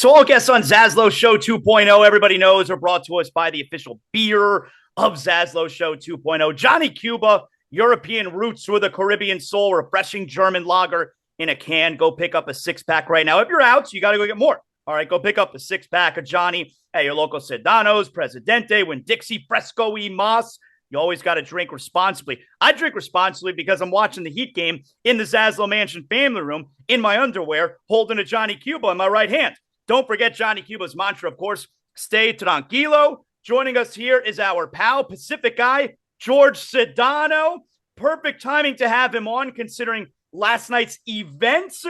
So all guests on ZASLOW Show 2.0, everybody knows, are brought to us by the official beer of ZASLOW Show 2.0. JohnnyCuba, European roots with a Caribbean soul, refreshing German lager in a can. Go pick up a six-pack right now. If you're out, you got to go get more. All right, go pick up a six-pack of Johnny at your local Sedano's, Presidente, Winn-Dixie, Fresco y Mas. You always got to drink responsibly. I drink responsibly because I'm watching the Heat game in the ZASLOW Mansion family room in my underwear, holding a JohnnyCuba in my right hand. Don't forget JohnnyCuba's mantra, of course, stay tranquilo. Joining us here is our pal, Pacific guy, Jorge Sedano. Perfect timing to have him on, considering last night's events.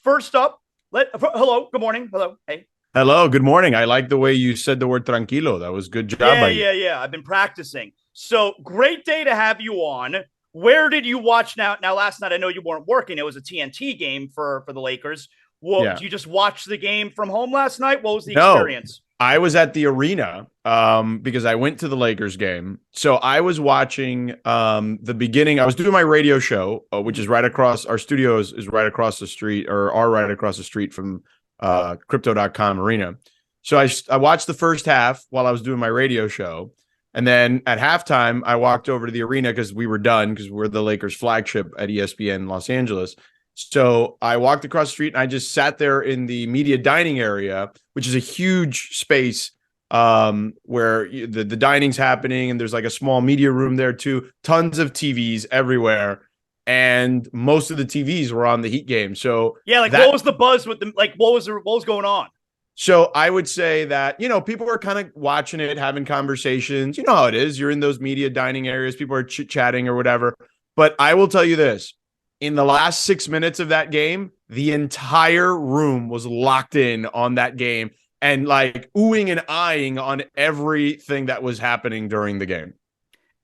First up, hello, good morning. Hello, hey. Hello, good morning. I like the way you said the word tranquilo. That was good job by you. Yeah. I've been practicing. So great day to have you on. Where did you watch now? Now, last night, I know you weren't working. It was a TNT game for the Lakers. Well, Did you just watch the game from home last night? What was the experience? I was at the arena because I went to the Lakers game. So I was watching the beginning. I was doing my radio show, which is right across. Our studio is right across the street, or are right across the street from Crypto.com arena. So I watched the first half while I was doing my radio show. And then at halftime, I walked over to the arena because we were done, because we're the Lakers flagship at ESPN Los Angeles. So I walked across the street and I just sat there in the media dining area, which is a huge space where the dining's happening. And there's like a small media room there too. Tons of TVs everywhere. And most of the TVs were on the Heat game. So yeah, what was the buzz with them? Like what was going on? So I would say that, people were kind of watching it, having conversations. You know how it is. You're in those media dining areas. People are chit-chatting or whatever. But I will tell you this. In the last 6 minutes of that game, the entire room was locked in on that game and like oohing and eyeing on everything that was happening during the game.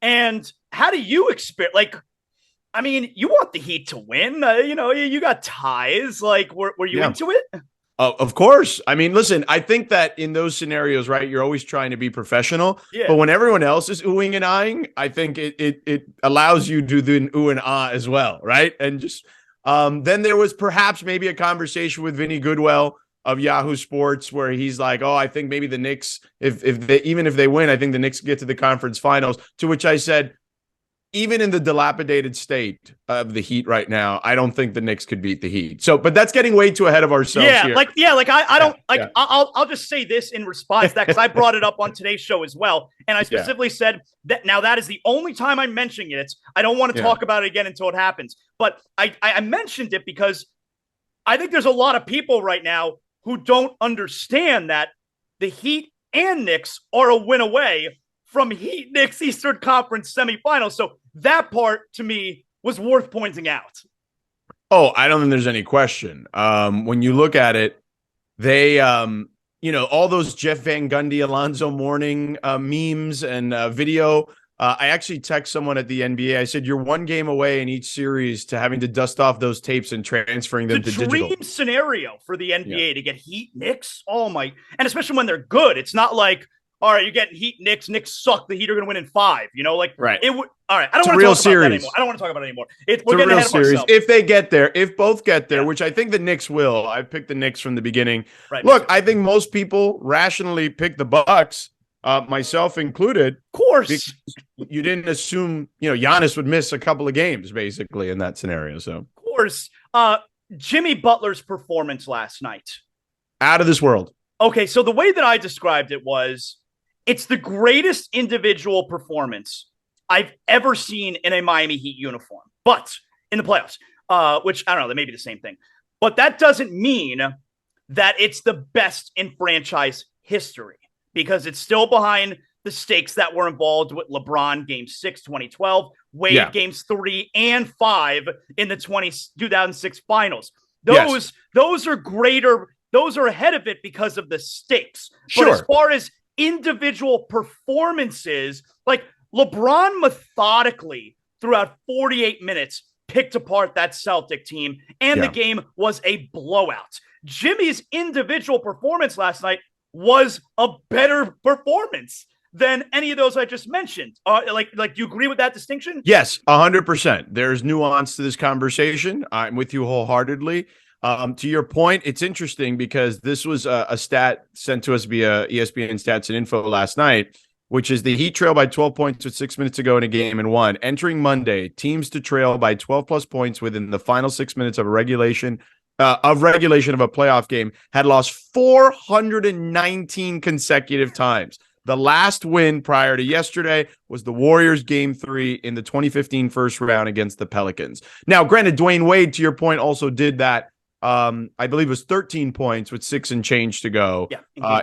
And how do you expect? You want the Heat to win. You got ties. Were you into it? Of course. I mean, listen, I think that in those scenarios, right, you're always trying to be professional. Yeah. But when everyone else is oohing and eyeing, I think it allows you to do an ooh and ah as well, right? And just then there was perhaps maybe a conversation with Vinny Goodwell of Yahoo Sports where he's like, oh, I think maybe the Knicks, if they win, I think the Knicks get to the conference finals. To which I said, even in the dilapidated state of the Heat right now, I don't think the Knicks could beat the Heat. So, but that's getting way too ahead of ourselves here. I'll just say this in response to that, because I brought it up on today's show as well. And I specifically said that now that is the only time I'm mentioning it. I don't want to talk about it again until it happens. But I mentioned it because I think there's a lot of people right now who don't understand that the Heat and Knicks are a win away from Heat Knicks Eastern Conference semifinals. So that part to me was worth pointing out. Oh, I don't think there's any question. When you look at it, they, all those Jeff Van Gundy, Alonzo Mourning memes and video. I actually text someone at the NBA. I said, you're one game away in each series to having to dust off those tapes and transferring them to digital. It's a dream scenario for the NBA to get Heat Knicks. Oh my. And especially when they're good. It's not like, all right, you're getting Heat Knicks. Knicks suck. The Heat are going to win in 5. Right. It would. All right. I don't want to talk about that anymore. I don't want to talk about it anymore. We're getting ahead of ourselves. If they get there, if both get there, which I think the Knicks will. I picked the Knicks from the beginning. Right. Look, I think most people rationally pick the Bucks, myself included. Of course. You didn't assume, Giannis would miss a couple of games basically in that scenario. So of course, Jimmy Butler's performance last night, out of this world. Okay, so the way that I described it was, it's the greatest individual performance I've ever seen in a Miami Heat uniform, but in the playoffs, which I don't know, that may be the same thing. But that doesn't mean that it's the best in franchise history, because it's still behind the stakes that were involved with LeBron Game 6, 2012, Wade Games 3 and 5 in the 2006 finals. Those are greater. Those are ahead of it because of the stakes. Sure. But as far as individual performances, like LeBron methodically throughout 48 minutes picked apart that Celtic team, and the game was a blowout. Jimmy's individual performance last night was a better performance than any of those I just mentioned. Do you agree with that distinction? Yes, 100%. There's nuance to this conversation. I'm with you wholeheartedly. To your point, it's interesting because this was a stat sent to us via ESPN Stats and Info last night, which is the Heat trail by 12 points with 6 minutes to go in a game and won. Entering Monday, teams to trail by 12 plus points within the final 6 minutes of regulation of a playoff game had lost 419 consecutive times. The last win prior to yesterday was the Warriors game 3 in the 2015 first round against the Pelicans. Now, granted, Dwayne Wade, to your point, also did that. I believe it was 13 points with 6 and change to go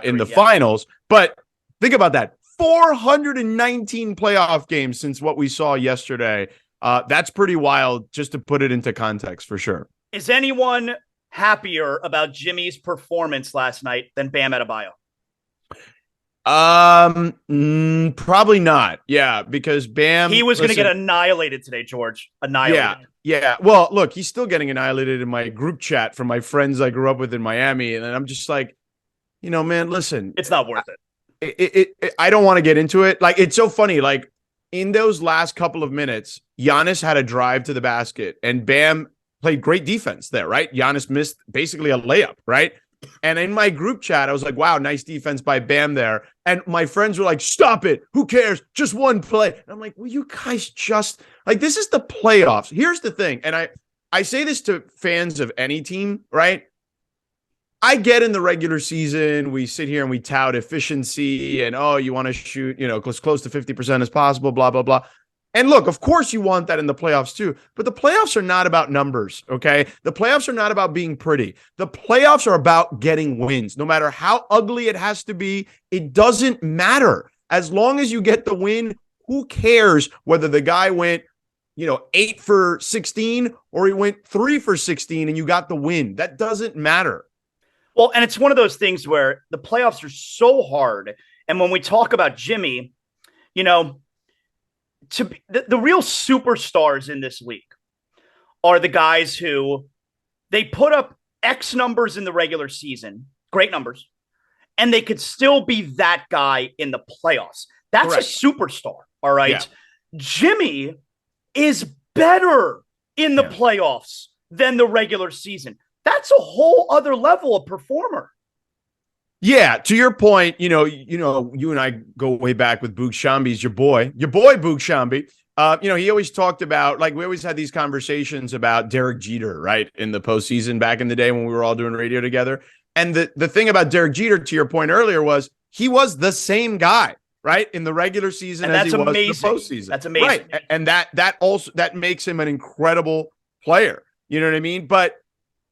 in the finals. But think about that. 419 playoff games since what we saw yesterday. That's pretty wild, just to put it into context for sure. Is anyone happier about Jimmy's performance last night than Bam Adebayo? Probably not. Yeah, because Bam, he was going to get annihilated today, George. Annihilated. Yeah. Well, look, he's still getting annihilated in my group chat from my friends I grew up with in Miami, and I'm just like, man, listen, it's not worth it. I don't want to get into it. Like, it's so funny. Like, in those last couple of minutes, Giannis had a drive to the basket, and Bam played great defense there, right? Giannis missed basically a layup, right? And in my group chat, I was like, wow, nice defense by Bam there. And my friends were like, stop it. Who cares? Just one play. And I'm like, well, you guys just like, this is the playoffs. Here's the thing. And I say this to fans of any team, right? I get in the regular season, we sit here and we tout efficiency and, you want to shoot, as close to 50% as possible, blah, blah, blah. And look, of course you want that in the playoffs too, but the playoffs are not about numbers, okay? The playoffs are not about being pretty. The playoffs are about getting wins. No matter how ugly it has to be, it doesn't matter. As long as you get the win, who cares whether the guy went, 8 for 16 or he went 3 for 16 and you got the win? That doesn't matter. Well, and it's one of those things where the playoffs are so hard. And when we talk about Jimmy, the real superstars in this league are the guys who they put up X numbers in the regular season, great numbers, and they could still be that guy in the playoffs. That's correct. A superstar, all right? Yeah. Jimmy is better in the playoffs than the regular season. That's a whole other level of performer. Yeah, to your point, you and I go way back with Boog Shambi's your boy Boog Shambi. He always talked about, like, we always had these conversations about Derek Jeter, right, in the postseason back in the day when we were all doing radio together. And the thing about Derek Jeter, to your point earlier, was he was the same guy, right, in the regular season as he was in the postseason. That's amazing. Right, and that makes him an incredible player. You know what I mean? But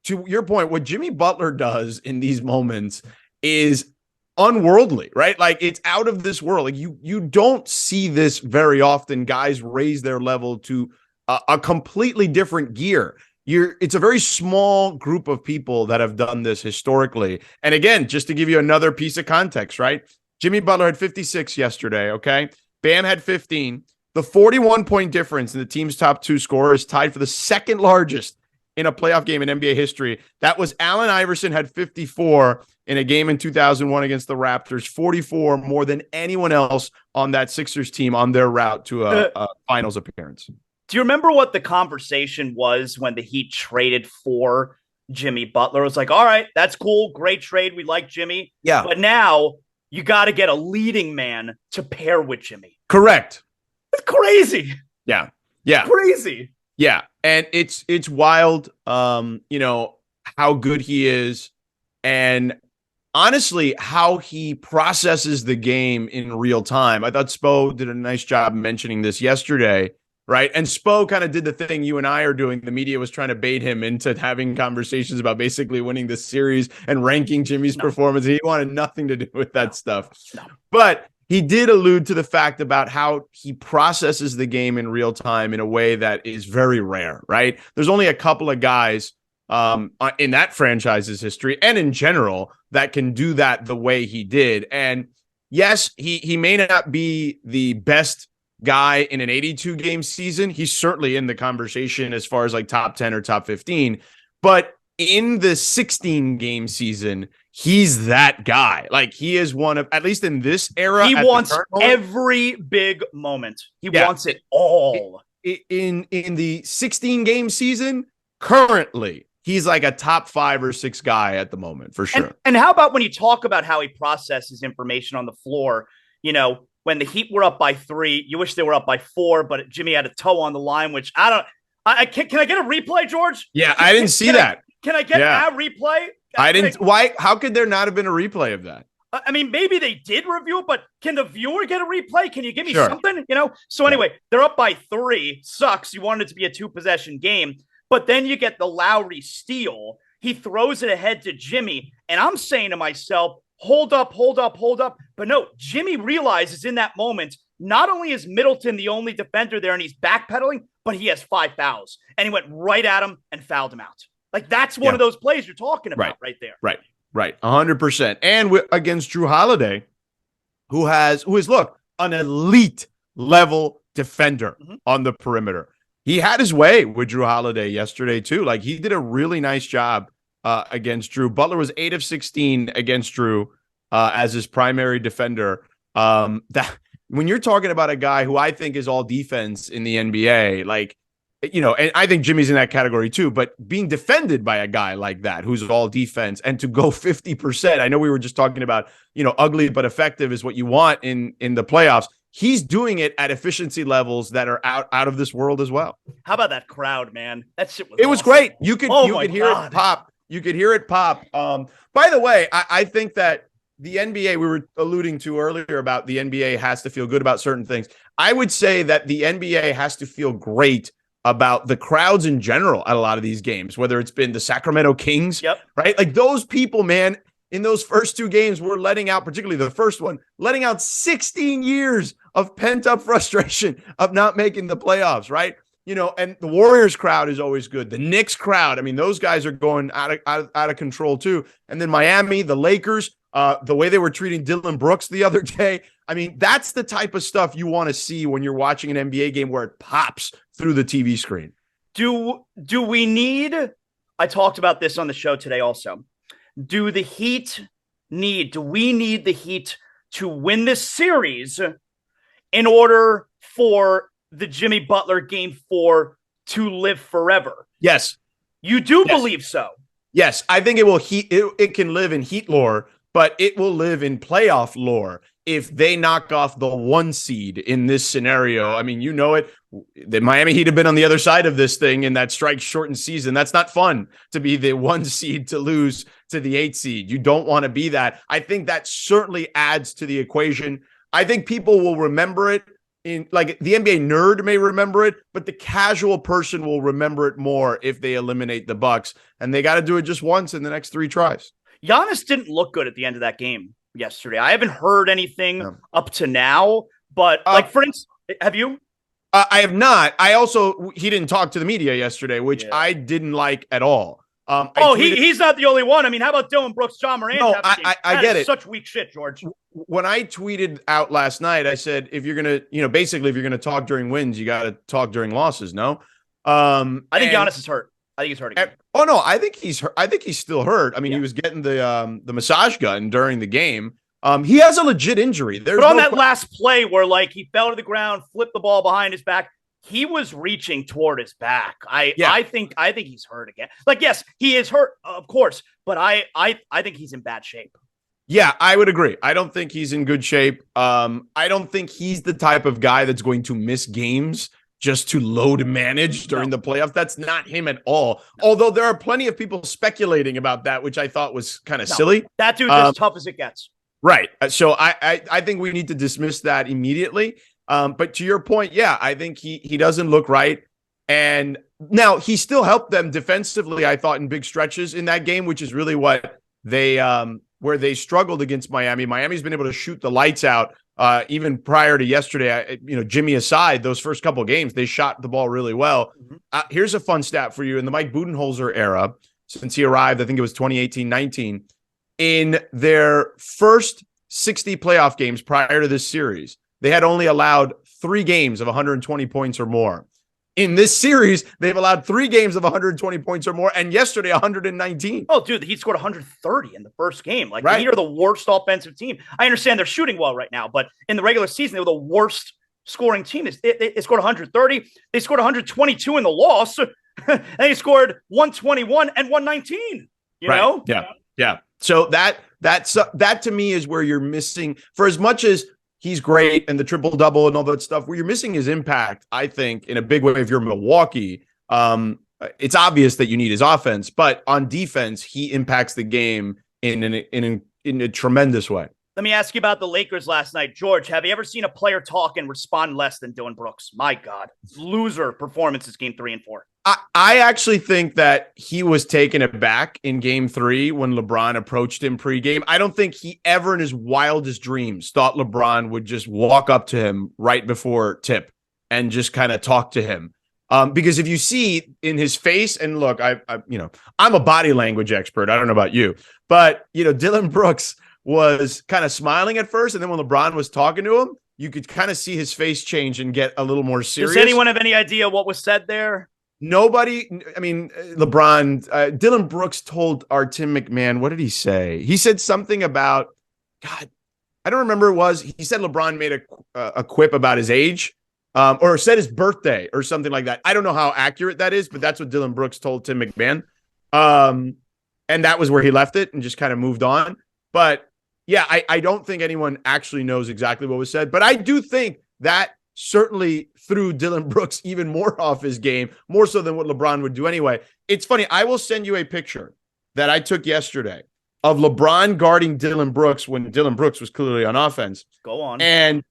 to your point, what Jimmy Butler does in these moments is unworldly, right? Like, it's out of this world. Like, you don't see this very often. Guys raise their level to a completely different gear. It's a very small group of people that have done this historically. And again, just to give you another piece of context, right? Jimmy Butler had 56 yesterday, okay? Bam had 15. The 41-point difference in the team's top 2 scorers tied for the second largest in a playoff game in NBA history. That was Allen Iverson had 54 in a game in 2001 against the Raptors, 44 more than anyone else on that Sixers team on their route to a finals appearance. Do you remember what the conversation was when the Heat traded for Jimmy Butler? It was like, all right, that's cool. Great trade. We like Jimmy. Yeah. But now you got to get a leading man to pair with Jimmy. Correct. It's crazy. Yeah. Crazy. Yeah. And it's wild, how good he is. And honestly, how he processes the game in real time. I thought Spo did a nice job mentioning this yesterday, right? And Spo kind of did the thing you and I are doing. The media was trying to bait him into having conversations about basically winning the series and ranking Jimmy's performance. He wanted nothing to do with that stuff. No. But he did allude to the fact about how he processes the game in real time in a way that is very rare, right? There's only a couple of guys in that franchise's history and in general that can do that the way he did. And yes, he may not be the best guy in an 82 game season. He's certainly in the conversation as far as like top 10 or top 15, but in the 16 game season, he's that guy. Like, he is one of, at least in this era, he wants every big moment. He wants it all. In the 16 game season, currently, he's like a top 5 or 6 guy at the moment for sure. And how about when you talk about how he processes information on the floor? When the Heat were up by 3, you wish they were up by 4, but Jimmy had a toe on the line, which I don't. Can I get a replay, George? Yeah, I didn't see that. Can I get a replay? I didn't. Why? How could there not have been a replay of that? I mean, maybe they did review it, but can the viewer get a replay? Can you give me something? So anyway, they're up by 3. Sucks. You wanted it to be a 2-possession game, but then you get the Lowry steal. He throws it ahead to Jimmy, and I'm saying to myself, hold up. But no, Jimmy realizes in that moment, not only is Middleton the only defender there and he's backpedaling, but he has 5 fouls. And he went right at him and fouled him out. Like, that's one of those plays you're talking about right there. Right. 100%. And against Drew Holiday, who is, look, an elite level defender on the perimeter. He had his way with Drew Holiday yesterday, too. Like, he did a really nice job against Drew. Butler was 8 of 16 against Drew as his primary defender. That when you're talking about a guy who I think is all defense in the NBA, like, and I think Jimmy's in that category too, but being defended by a guy like that, who's all defense, and to go 50%, I know we were just talking about, ugly but effective is what you want in the playoffs. He's doing it at efficiency levels that are out of this world as well. How about that crowd, man? That shit was It was awesome. great. You could hear it pop. You could hear it pop. By the way, I think that the NBA, we were alluding to earlier about the NBA has to feel good about certain things. I would say that the NBA has to feel great about the crowds in general at a lot of these games, whether it's been the Sacramento Kings, right? Like, those people, man, in those first 2 games, were letting out, particularly the first one, letting out 16 years of pent-up frustration of not making the playoffs, right? And the Warriors crowd is always good. The Knicks crowd, I mean, those guys are going out of control too. And then Miami, the Lakers, the way they were treating Dylan Brooks the other day. I mean, that's the type of stuff you want to see when you're watching an NBA game where it pops through the TV screen. Do we need, I talked about this on the show today also. Do we need the Heat to win this series in order for the Jimmy Butler Game 4 to live forever? Yes. You do believe so? Yes. I think it can live in Heat lore, but it will live in playoff lore if they knock off the 1 seed in this scenario. I mean, the Miami Heat have been on the other side of this thing in that strike shortened season. That's not fun to be the 1 seed to lose to the 8 seed. You don't want to be that. I think that certainly adds to the equation. I think people will remember it. Like, the NBA nerd may remember it, but the casual person will remember it more if they eliminate the Bucks, and they got to do it just once in the next 3 tries. Giannis didn't look good at the end of that game yesterday. I haven't heard anything up to now, but for instance, have you? I have not. He didn't talk to the media yesterday, which I didn't like at all. He's not the only one. I mean, how about Dylan Brooks, John Morant? No, I get it. Such weak shit, George. When I tweeted out last night, I said, if you're going to, basically, if you're going to talk during wins, you got to talk during losses. No. I think Giannis is hurt. I think he's hurt again. Oh no, I think he's hurt. I think he's still hurt. I mean, he was getting the massage gun during the game. He has a legit injury. But on that last play where, like, he fell to the ground, flipped the ball behind his back, he was reaching toward his back. I think he's hurt again. Like, yes, he is hurt, of course, but I think he's in bad shape. Yeah, I would agree. I don't think he's in good shape. I don't think he's the type of guy that's going to miss games just to load manage during the playoffs. That's not him at all. Although there are plenty of people speculating about that, which I thought was kind of silly. That dude's as tough as it gets. Right. So I think we need to dismiss that immediately. But to your point, I think he doesn't look right. And now he still helped them defensively, I thought, in big stretches in that game, which is really what where they struggled against Miami. Miami's been able to shoot the lights out. Even prior to yesterday, Jimmy aside, those first couple of games, they shot the ball really well. Here's a fun stat for you. In the Mike Budenholzer era, since he arrived, I think it was 2018-19, in their first 60 playoff games prior to this series, they had only allowed 3 games of 120 points or more. In this series, they've allowed 3 games of 120 points or more, and yesterday 119. Oh, dude, the Heat scored 130 in the first game. Like, the Heat are the worst offensive team. I understand they're shooting well right now, but in the regular season, they were the worst scoring team. They scored 130. They scored 122 in the loss. and he scored 121 and 119. You know? Yeah. So that to me is where you're missing, for as much as he's great and the triple double and all that stuff, where you're missing his impact, I think, in a big way. If you're Milwaukee, it's obvious that you need his offense, but on defense, he impacts the game in a tremendous way. Let me ask you about the Lakers last night. George, have you ever seen a player talk and respond less than Dillon Brooks? My God. Loser performances game 3 and 4. I actually think that he was taken aback in game 3 when LeBron approached him pregame. I don't think he ever in his wildest dreams thought LeBron would just walk up to him right before tip and just kind of talk to him. Because if you see in his face, and look, I'm a body language expert. I don't know about you, but Dillon Brooks was kind of smiling at first, and then when LeBron was talking to him, you could kind of see his face change and get a little more serious. Does anyone have any idea what was said there? Nobody. I mean, Dillon Brooks told our Tim McMahon, what did he say? He said something about, God, I don't remember. He said LeBron made a quip about his age, or said his birthday or something like that. I don't know how accurate that is, but that's what Dillon Brooks told Tim McMahon. And that was where he left it and just kind of moved on. But yeah, I don't think anyone actually knows exactly what was said, but I do think that certainly threw Dillon Brooks even more off his game, more so than what LeBron would do anyway. It's funny. I will send you a picture that I took yesterday of LeBron guarding Dillon Brooks when Dillon Brooks was clearly on offense. Go on. And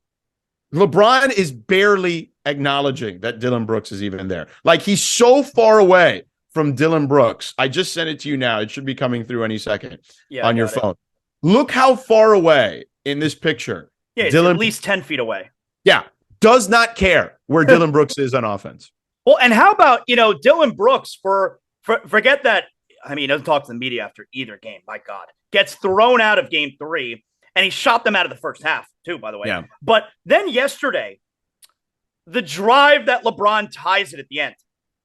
LeBron is barely acknowledging that Dillon Brooks is even there. Like, he's so far away from Dillon Brooks. I just sent it to you now. It should be coming through any second on your phone. Look how far away in this picture. Yeah, it's at least 10 feet away. Yeah. Does not care where Dillon Brooks is on offense. Well, and how about, Dillon Brooks forget that. I mean, he doesn't talk to the media after either game. My God, gets thrown out of game 3, and he shot them out of the first half too, by the way. Yeah. But then yesterday, the drive that LeBron ties it at the end,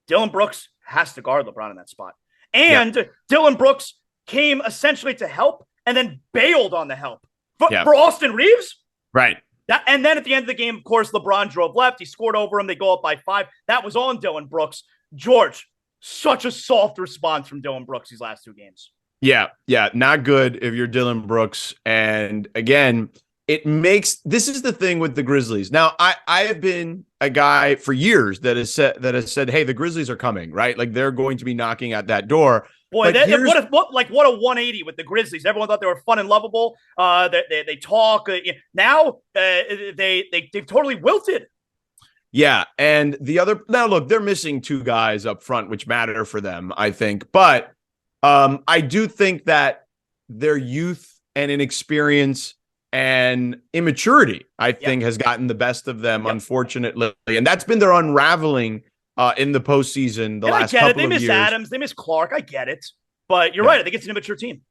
Dillon Brooks has to guard LeBron in that spot. And Dillon Brooks came essentially to help and then bailed on the help for Austin Reeves. Right. And then at the end of the game, of course, LeBron drove left. He scored over him. They go up by 5. That was on Dillon Brooks. George, such a soft response from Dillon Brooks these last 2 games. Yeah. Not good if you're Dillon Brooks. And again, this is the thing with the Grizzlies. Now, I have been a guy for years that has said, hey, the Grizzlies are coming, right? Like, they're going to be knocking at that door. Boy, what a 180 with the Grizzlies. Everyone thought they were fun and lovable. They talk. Now they've totally wilted. Yeah, and now look, they're missing 2 guys up front, which matter for them, I think. But I do think that their youth and inexperience and immaturity, I think, has gotten the best of them, unfortunately, and that's been their unraveling in the postseason the last couple of years. They miss Adams, they miss Clark. I get it, but you're right. I think it's an immature team.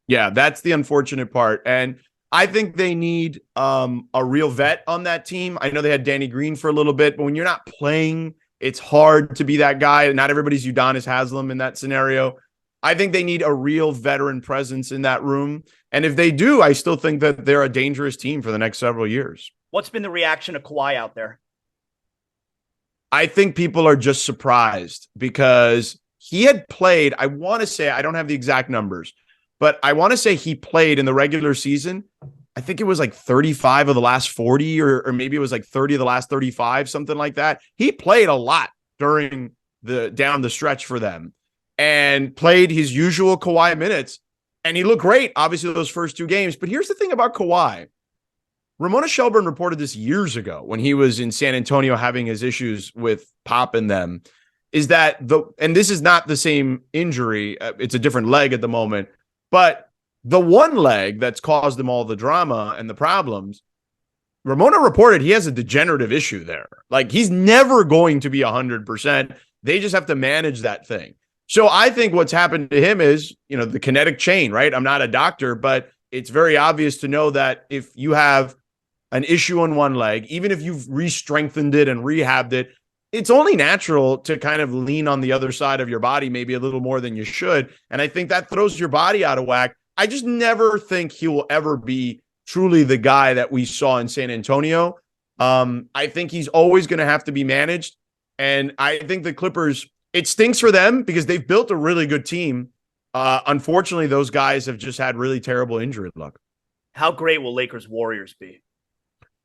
Yeah, that's the unfortunate part, and I think they need a real vet on that team. I know they had Danny Green for a little bit, but when you're not playing, it's hard to be that guy. Not everybody's Udonis Haslem in that scenario. I think they need a real veteran presence in that room, and if they do, I still think that they're a dangerous team for the next several years. What's been the reaction to Kawhi out there? I think people are just surprised because he had played, I want to say, I don't have the exact numbers, but I want to say he played in the regular season. I think it was like 35 of the last 40, or maybe it was like 30 of the last 35, something like that. He played a lot during down the stretch for them and played his usual Kawhi minutes. And he looked great, obviously, those first 2 games. But here's the thing about Kawhi. Ramona Shelburne reported this years ago when he was in San Antonio having his issues with Pop and them, is that and this is not the same injury. It's a different leg at the moment, but the one leg that's caused him all the drama and the problems, Ramona reported he has a degenerative issue there. Like, he's never going to be 100%. They just have to manage that thing. So I think what's happened to him is, the kinetic chain, right? I'm not a doctor, but it's very obvious to know that if you have an issue on one leg, even if you've re-strengthened it and rehabbed it, it's only natural to kind of lean on the other side of your body, maybe a little more than you should. And I think that throws your body out of whack. I just never think he will ever be truly the guy that we saw in San Antonio. I think he's always going to have to be managed. And I think the Clippers It stinks for them because they've built a really good team. Unfortunately, those guys have just had really terrible injury luck. How great will Lakers Warriors be?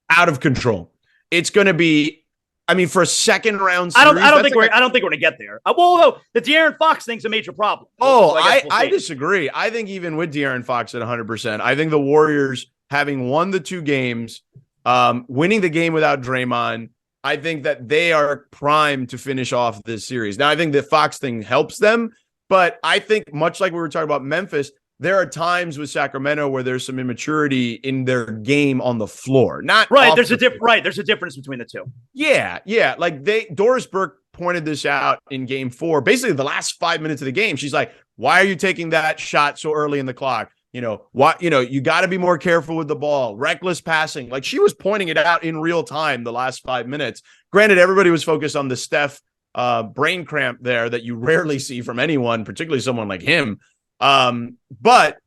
Out of control. It's going to be, I mean, for a second round series. I don't think we're going to get there. Well, the De'Aaron Fox thing's a major problem. Oh, so I disagree. I think even with De'Aaron Fox at 100%, I think the Warriors, having won the 2 games, winning the game without Draymond, I think that they are primed to finish off this series. Now, I think the Fox thing helps them, but I think much like we were talking about Memphis, there are times with Sacramento where there's some immaturity in their game on the floor. Not right. There's a difference between the two. Yeah. Like Doris Burke pointed this out in game 4. Basically, the last 5 minutes of the game, she's like, "Why are you taking that shot so early in the clock? You got to be more careful with the ball. Reckless passing." Like, she was pointing it out in real time the last 5 minutes. Granted, everybody was focused on the Steph brain cramp there that you rarely see from anyone, particularly someone like him. But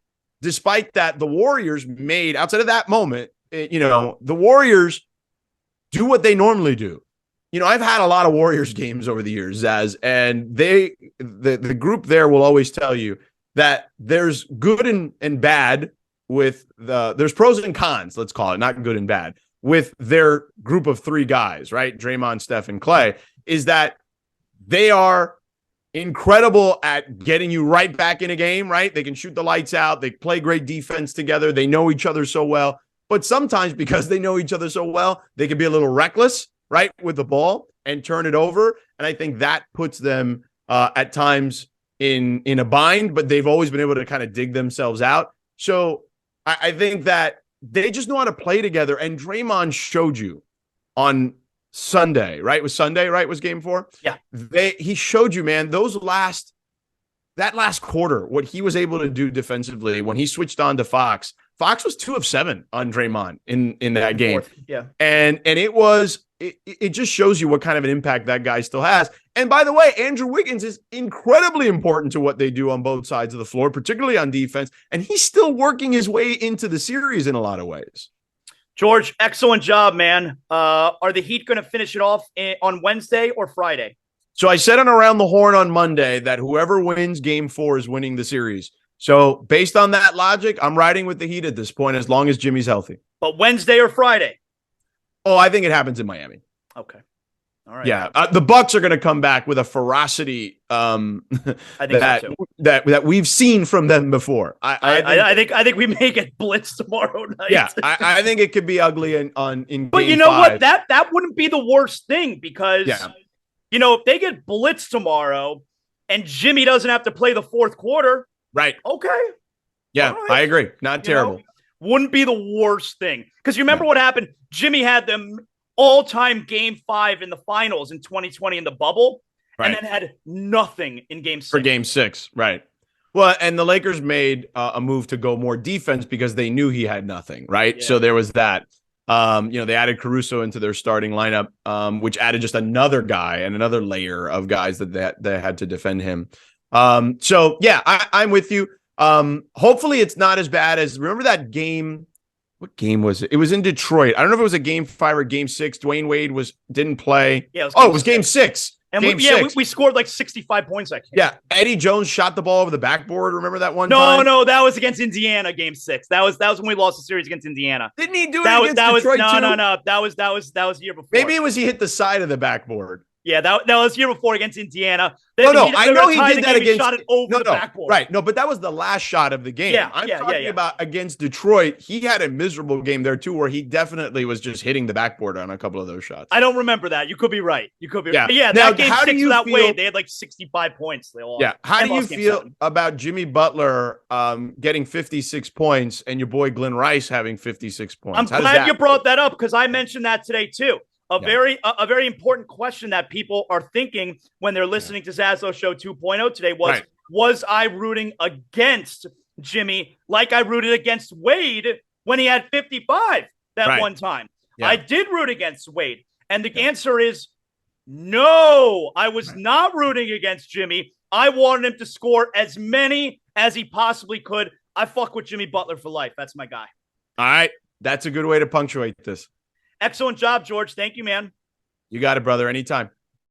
despite that, the Warriors made, outside of that moment, the Warriors do what they normally do. I've had a lot of Warriors games over the years, Zaz, and the group there will always tell you that there's good and bad there's pros and cons, let's call it, not good and bad, with their group of 3 guys, right? Draymond, Steph, and Clay, is that they are incredible at getting you right back in a game, right? They can shoot the lights out. They play great defense together. They know each other so well. But sometimes, because they know each other so well, they can be a little reckless, right, with the ball and turn it over. And I think that puts them at times in a bind, but they've always been able to kind of dig themselves out. So I think that they just know how to play together. And Draymond showed you on Sunday, right? It was Sunday, right? Was game 4? Yeah. He showed you, man, that last quarter, what he was able to do defensively when he switched on to Fox. Fox was 2 of 7 on Draymond in that game. Yeah. And it just shows you what kind of an impact that guy still has. And by the way, Andrew Wiggins is incredibly important to what they do on both sides of the floor, particularly on defense. And he's still working his way into the series in a lot of ways. George, excellent job, man. Are the Heat going to finish it off on Wednesday or Friday? So I said on Around the Horn on Monday that whoever wins game 4 is winning the series. So based on that logic, I'm riding with the Heat at this point as long as Jimmy's healthy. But Wednesday or Friday? Oh, I think it happens in Miami. Okay. All right. Yeah, the Bucks are going to come back with a ferocity I think so too. that we've seen from them before. I think we may get blitzed tomorrow night. Yeah, I think it could be ugly in But game you know 5. what? That wouldn't be the worst thing because if they get blitzed tomorrow and Jimmy doesn't have to play the 4th quarter, right? Okay. Yeah, right. I agree. Not terrible. Wouldn't be the worst thing because you remember what happened? Jimmy had them all-time game 5 in the finals in 2020 in the bubble, and then had nothing in game 6. For game 6, right. Well, and the Lakers made a move to go more defense because they knew he had nothing, right? Yeah. So there was that. They added Caruso into their starting lineup, which added just another guy and another layer of guys that they had to defend him. So, yeah, I'm with you. Hopefully it's not as bad as, remember that game? What game was it? It was in Detroit. I don't know if it was a game 5 or game 6. Dwayne Wade didn't play. Yeah, it was game 6. And we scored like 65 points that game. Yeah, Eddie Jones shot the ball over the backboard. Remember that one time? No, that was against Indiana, game 6. That was when we lost the series against Indiana. Didn't he do it against Detroit too? No. That was the year before. Maybe it was he hit the side of the backboard. Yeah, that was year before against Indiana. I know he did that against. He shot it over the backboard. Right, no, but that was the last shot of the game. I'm talking about against Detroit. He had a miserable game there too, where he definitely was just hitting the backboard on a couple of those shots. I don't remember that. You could be right. Yeah. Yeah. Now, that game 6 without Wade, they had like 65 points. They all. Yeah. How do you feel about Jimmy Butler getting 56 points and your boy Glenn Rice having 56 points? I'm glad you brought that up because I mentioned that today too. A very important question that people are thinking when they're listening to ZASLOW Show 2.0 today was I rooting against Jimmy like I rooted against Wade when he had 55 that one time? Yeah. I did root against Wade. And the answer is no, I was not rooting against Jimmy. I wanted him to score as many as he possibly could. I fuck with Jimmy Butler for life. That's my guy. All right. That's a good way to punctuate this. Excellent job, George. Thank you, man. You got it, brother. Anytime.